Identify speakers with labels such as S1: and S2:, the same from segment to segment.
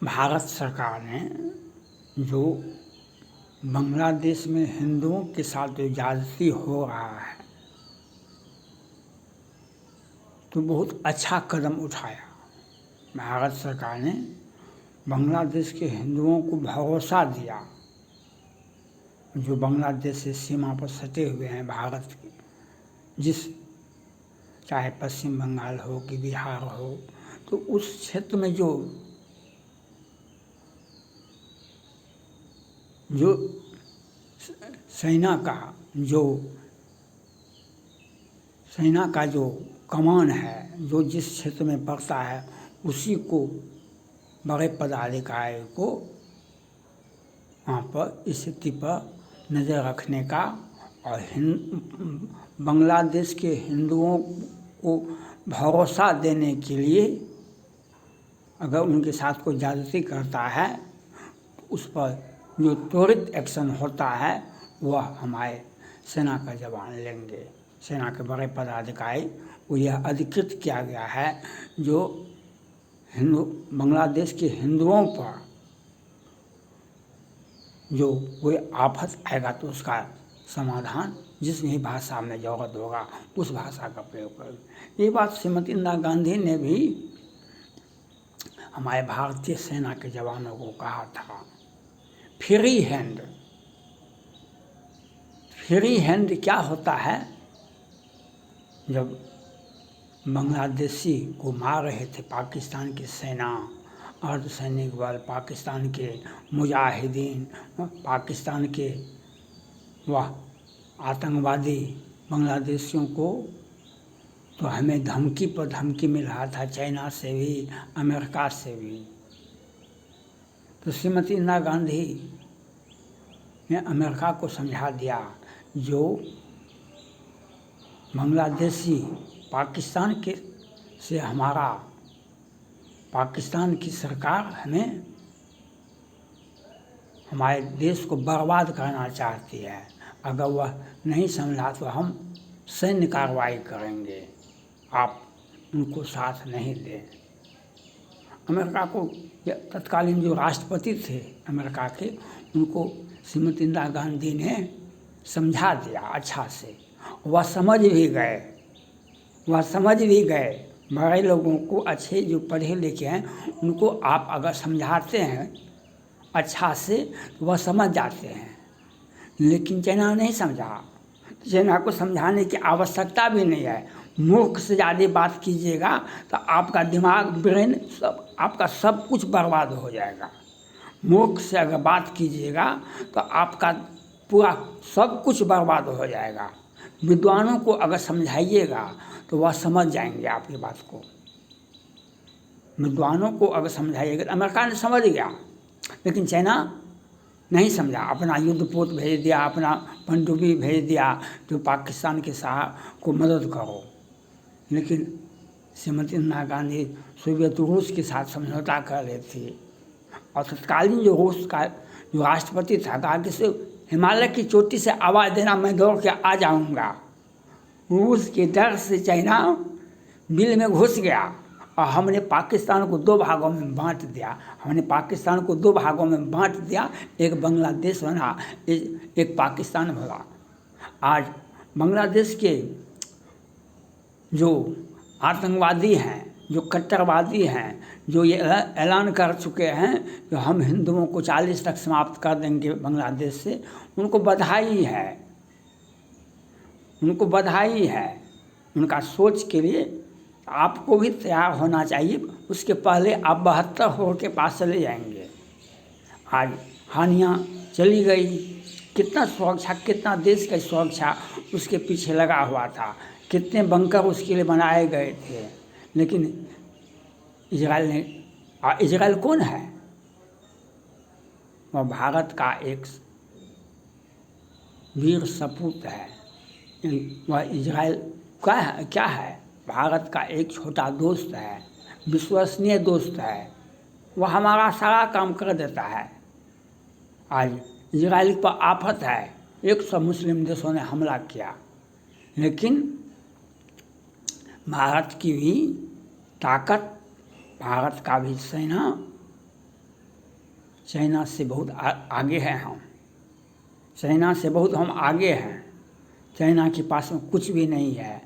S1: भारत सरकार ने जो बांग्लादेश में हिंदुओं के साथ जो ज्यादती हो रहा है तो बहुत अच्छा कदम उठाया। भारत सरकार ने बांग्लादेश के हिंदुओं को भरोसा दिया, जो बांग्लादेश से सीमा पर सटे हुए हैं भारत के, जिस चाहे पश्चिम बंगाल हो कि बिहार हो, तो उस क्षेत्र में जो सेना का जो कमान है, जो जिस क्षेत्र में पड़ता है उसी को बड़े पदाधिकारी को वहाँ पर स्थिति पर नज़र रखने का और बांग्लादेश के हिंदुओं को भरोसा देने के लिए अगर उनके साथ कोई ज्यादती करता है तो उस पर जो त्वरित एक्शन होता है वह हमारे सेना का जवान लेंगे। सेना के बड़े पदाधिकारी को यह अधिकृत किया गया है, जो बांग्लादेश के हिंदुओं पर जो कोई आफत आएगा तो उसका समाधान जिस भी भाषा में जरूरत होगा उस भाषा का प्रयोग करेंगे। ये बात श्रीमती इंदिरा गांधी ने भी हमारे भारतीय सेना के जवानों को कहा था। फ्री हैंड क्या होता है? जब बांग्लादेशी को मार रहे थे पाकिस्तान की सेना, अर्धसैनिक बल, पाकिस्तान के मुजाहिदीन, पाकिस्तान के वह आतंकवादी बांग्लादेशियों को, तो हमें धमकी पर धमकी मिल रहा था, चाइना से भी, अमेरिका से भी। तो श्रीमती इंदिरा गांधी ने अमेरिका को समझा दिया, जो बांग्लादेशी पाकिस्तान के से हमारा पाकिस्तान की सरकार हमें हमारे देश को बर्बाद करना चाहती है। अगर वह नहीं समझा तो हम सैन्य कार्रवाई करेंगे, आप उनको साथ नहीं दें। अमेरिका को तत्कालीन जो राष्ट्रपति थे अमेरिका के, उनको श्रीमती इंदिरा गांधी ने समझा दिया अच्छा से। वह समझ भी गए। बड़े लोगों को, अच्छे जो पढ़े लिखे हैं, उनको आप अगर समझाते हैं अच्छा से तो वह समझ जाते हैं। लेकिन चाइना नहीं समझा। चाइना को समझाने की आवश्यकता भी नहीं है। मूर्ख से ज़्यादा बात कीजिएगा तो आपका दिमाग, ब्रेन, आपका सब कुछ बर्बाद हो जाएगा। मूर्ख से अगर बात कीजिएगा तो आपका पूरा सब कुछ बर्बाद हो जाएगा। विद्वानों को अगर समझाइएगा तो वह समझ जाएंगे आपकी बात को। विद्वानों को अगर समझाइएगा, अमेरिका ने समझ गया, लेकिन चाइना नहीं समझा। अपना युद्धपोत भेज दिया, अपना पनडुब्बी भेज दिया, तो पाकिस्तान के साथ को मदद करो। लेकिन श्रीमती इंदिरा गांधी सोवियत रूस के साथ समझौता कर रही थी, और तत्कालीन जो रूस का जो राष्ट्रपति था, कहा कि से हिमालय की चोटी से आवाज़ देना, मैं दौड़ के आ जाऊंगा। रूस के डर से चाइना बिल में घुस गया और हमने पाकिस्तान को दो भागों में बांट दिया। एक बांग्लादेश बना, एक पाकिस्तान बना। आज बांग्लादेश के जो आतंकवादी हैं, जो कट्टरवादी हैं, जो ये ऐलान कर चुके हैं कि हम हिंदुओं को 40 तक समाप्त कर देंगे बांग्लादेश से, उनको बधाई है। उनका सोच के लिए आपको भी तैयार होना चाहिए। उसके पहले आप 72 होर के पास चले जाएंगे। आज हानियाँ चली गई, कितना सुरक्षा, कितना देश का सुरक्षा उसके पीछे लगा हुआ था, कितने बंकर उसके लिए बनाए गए थे। लेकिन इजराइल कौन है? वह भारत का एक वीर सपूत है। वह इजराइल क्या है? भारत का एक छोटा दोस्त है, विश्वसनीय दोस्त है। वह हमारा सारा काम कर देता है। आज इजराइल पर आफत है, 100 मुस्लिम देशों ने हमला किया, लेकिन भारत की भी ताकत, भारत का भी सेना चाइना से बहुत आगे है। हम चाइना से बहुत हम आगे हैं। चाइना के पास में कुछ भी नहीं है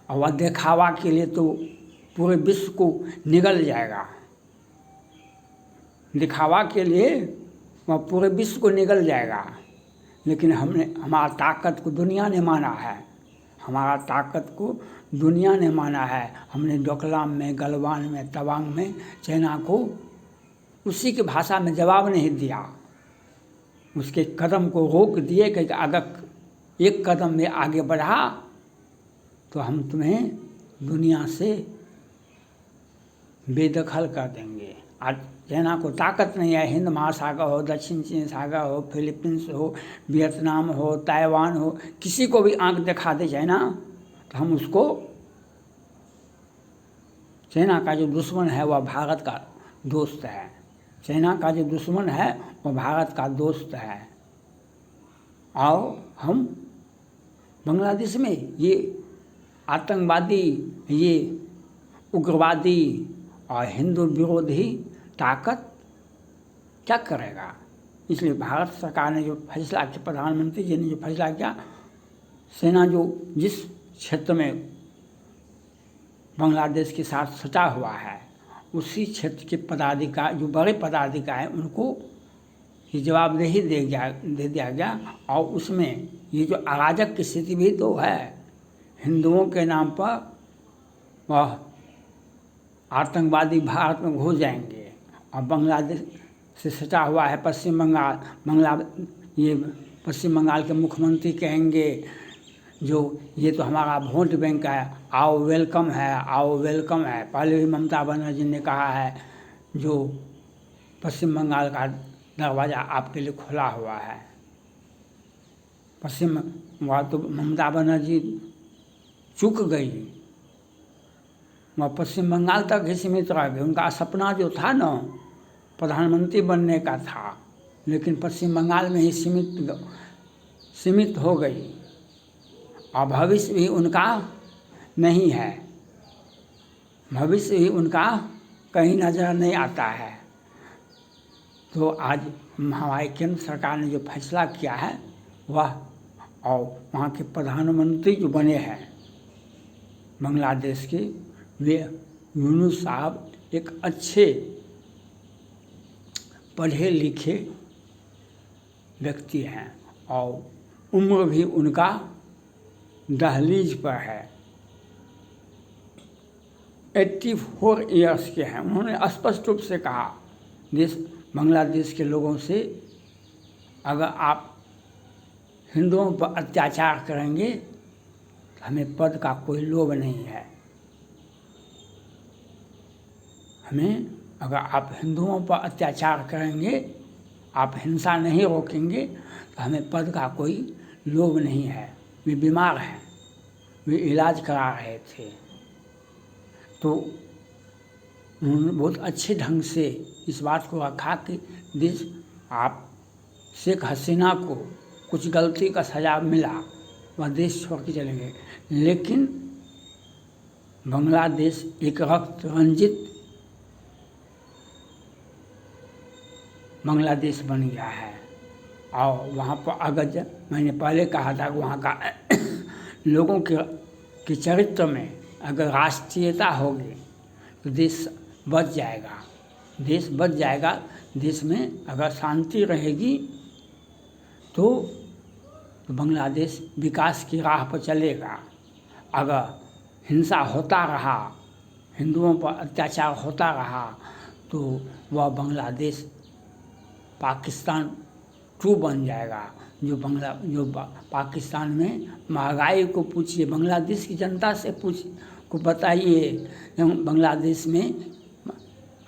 S1: और वह दिखावा के लिए तो पूरे विश्व को निगल जाएगा। दिखावा के लिए वह पूरे विश्व को निगल जाएगा। लेकिन हमारा ताकत को दुनिया ने माना है। हमारा ताकत को दुनिया ने माना है। हमने डोकलाम में, गलवान में, तवांग में चाइना को उसी की भाषा में जवाब नहीं दिया। उसके कदम को रोक दिए कि अगर एक कदम में आगे बढ़ा तो हम तुम्हें दुनिया से बेदखल कर देंगे। आज चाइना को ताकत नहीं है। हिंद महासागर हो, दक्षिण चीन सागर हो, फिलीपींस हो, वियतनाम हो, ताइवान हो, किसी को भी आंख दिखा दे चाइना तो हम उसको, चाइना का जो दुश्मन है वह भारत का दोस्त है। चाइना का जो दुश्मन है वह भारत का दोस्त है। और हम बांग्लादेश में ये आतंकवादी, ये उग्रवादी और हिंदू विरोधी ताकत क्या करेगा? इसलिए भारत सरकार ने जो फैसला किया, प्रधानमंत्री जी ने जो फैसला किया, सेना जो जिस क्षेत्र में बांग्लादेश के साथ सटा हुआ है उसी क्षेत्र के पदाधिकारी, जो बड़े पदाधिकारी हैं, उनको ये जवाबदेही दे दिया गया। और उसमें ये जो अराजक की स्थिति भी तो है, हिंदुओं के नाम पर वह आतंकवादी भारत में घुस जाएंगे। और बांग्लादेश से सटा हुआ है पश्चिम बंगाल, ये पश्चिम बंगाल के मुख्यमंत्री कहेंगे जो ये तो हमारा वोट बैंक है, आओ वेलकम है, आओ वेलकम है। पहले भी ममता बनर्जी ने कहा है जो पश्चिम बंगाल का दरवाज़ा आपके लिए खुला हुआ है। वह तो ममता बनर्जी चूक गई, वह पश्चिम बंगाल तक ही सीमित रह गई। उनका सपना जो था ना प्रधानमंत्री बनने का था, लेकिन पश्चिम बंगाल में ही सीमित हो गई। और भविष्य भी उनका नहीं है, भविष्य भी उनका कहीं नज़र नहीं आता है। तो आज हमारे केंद्र सरकार ने जो फैसला किया है वह, और वहाँ के प्रधानमंत्री जो बने हैं बांग्लादेश के, वे यूनुस साहब एक अच्छे पढ़े लिखे व्यक्ति हैं और उम्र भी उनका दहलीज पर है। 84 ईयर्स के हैं। उन्होंने स्पष्ट रूप से कहा बांग्लादेश के लोगों से, अगर आप हिंदुओं पर अत्याचार करेंगे तो हमें पद का कोई लोभ नहीं है। हमें, अगर आप हिंदुओं पर अत्याचार करेंगे, आप हिंसा नहीं रोकेंगे तो हमें पद का कोई लोभ नहीं है। वे बीमार हैं, वे इलाज करा रहे थे। तो उन्होंने बहुत अच्छे ढंग से इस बात को रखा कि आप शेख हसीना को कुछ गलती का सजा मिला, वह देश छोड़ के चले गए, लेकिन बांग्लादेश एक रक्त रंजित बांग्लादेश बन गया है। और वहाँ पर अगर मैंने पहले कहा था कि वहाँ का लोगों के चरित्र में अगर राष्ट्रीयता होगी तो देश बच जाएगा, देश बच जाएगा। देश में अगर शांति रहेगी तो बांग्लादेश विकास की राह पर चलेगा। अगर हिंसा होता रहा, हिंदुओं पर अत्याचार होता रहा तो वह बांग्लादेश पाकिस्तान 2 बन जाएगा। जो पाकिस्तान में महंगाई को पूछिए, बांग्लादेश की जनता से को बताइए बांग्लादेश में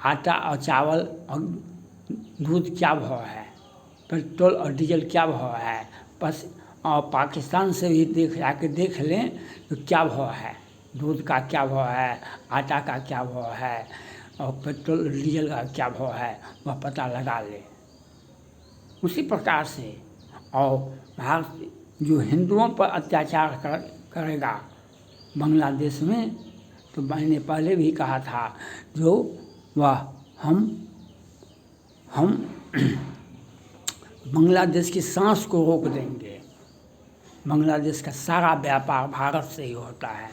S1: आटा और चावल और दूध क्या भाव है, पेट्रोल और डीजल क्या भाव है। बस और पाकिस्तान से भी जाके देख लें तो क्या भाव है, दूध का क्या भाव है, आटा का क्या भाव है और पेट्रोल डीजल का क्या भाव है, वह पता लगा ले। उसी प्रकार से और भारत जो हिंदुओं पर अत्याचार करेगा बांग्लादेश में, तो मैंने पहले भी कहा था जो वह हम बांग्लादेश की सांस को रोक देंगे। बांग्लादेश का सारा व्यापार भारत से ही होता है।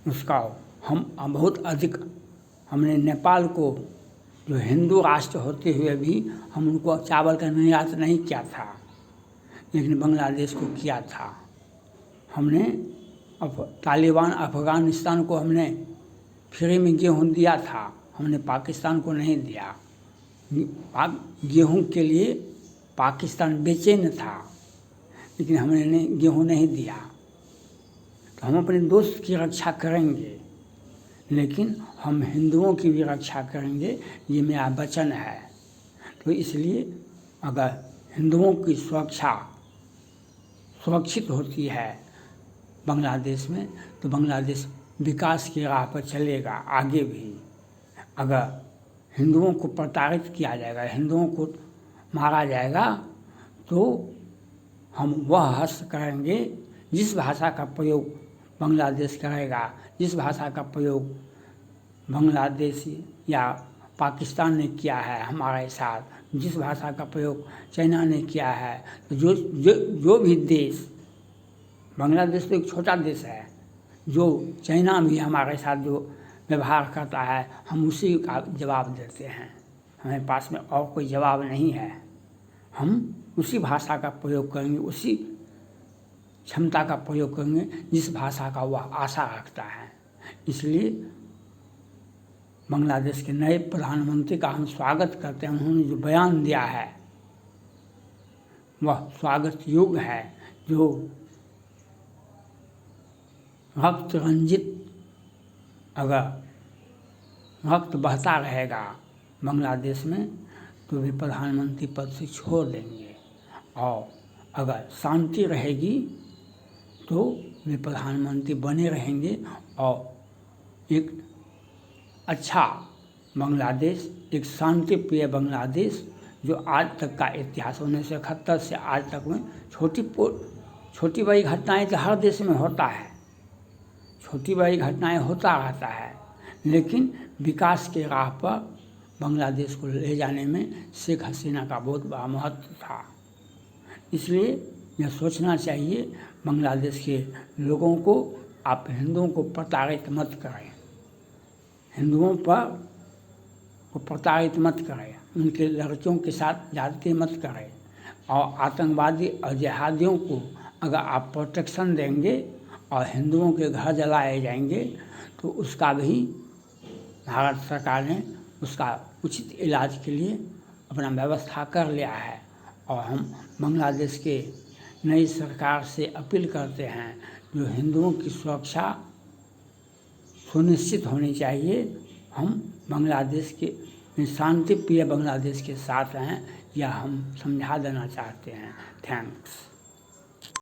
S1: उसका हम बहुत अधिक हमने नेपाल को जो हिंदू राष्ट्र होते हुए भी हम उनको चावल का निर्यात नहीं किया था, लेकिन बांग्लादेश को किया था। हमने तालिबान अफ़गानिस्तान को हमने फ्री में गेहूँ दिया था, हमने पाकिस्तान को नहीं दिया। गेहूँ के लिए पाकिस्तान बेचैन था, लेकिन हमने गेहूँ नहीं दिया। तो हम अपने दोस्त की रक्षा करेंगे, लेकिन हम हिंदुओं की भी रक्षा करेंगे, ये मेरा वचन है। तो इसलिए अगर हिंदुओं की सुरक्षा सुरक्षित होती है बांग्लादेश में, तो बांग्लादेश विकास की राह पर चलेगा आगे भी। अगर हिंदुओं को प्रताड़ित किया जाएगा, हिंदुओं को मारा जाएगा, तो हम वह हस्त करेंगे जिस भाषा का प्रयोग बांग्लादेश करेगा, जिस भाषा का प्रयोग बांग्लादेश या पाकिस्तान ने किया है हमारे साथ, जिस भाषा का प्रयोग चाइना ने किया है, तो जो भी देश, बांग्लादेश तो एक छोटा देश है, जो चाइना भी हमारे साथ जो व्यवहार करता है हम उसी का जवाब देते हैं। हमारे पास में और कोई जवाब नहीं है। हम उसी भाषा का प्रयोग करेंगे, उसी क्षमता का प्रयोग करेंगे जिस भाषा का वह आशा रखता है। इसलिए बांग्लादेश के नए प्रधानमंत्री का हम स्वागत करते हैं। उन्होंने जो बयान दिया है वह स्वागत योग्य है। जो रक्त रंजित अगर रक्त बहता रहेगा बांग्लादेश में, तो वे प्रधानमंत्री पद से छोड़ देंगे, और अगर शांति रहेगी तो वे प्रधानमंत्री बने रहेंगे। और एक अच्छा बांग्लादेश, एक शांति प्रिय बांग्लादेश, जो आज तक का इतिहास 1971 से आज तक में छोटी बड़ी घटनाएं तो हर देश में होता है, छोटी बड़ी घटनाएं होता रहता है, लेकिन विकास के राह पर बांग्लादेश को ले जाने में शेख हसीना का बहुत बड़ा महत्व था। इसलिए यह सोचना चाहिए बांग्लादेश के लोगों को, आप हिंदुओं को प्रताड़ित मत करें, हिंदुओं पर को प्रताड़ित मत करें, उनके लड़कियों के साथ ज्यादती मत करें, और आतंकवादी और जिहादियों को अगर आप प्रोटेक्शन देंगे और हिंदुओं के घर जलाए जाएंगे, तो उसका भी भारत सरकार ने उसका उचित इलाज के लिए अपना व्यवस्था कर लिया है। और हम बांग्लादेश के नई सरकार से अपील करते हैं, जो हिंदुओं की सुरक्षा सुनिश्चित होनी चाहिए। हम बांग्लादेश के शांति प्रिय बांग्लादेश के साथ हैं, यह हम समझा देना चाहते हैं। थैंक्स।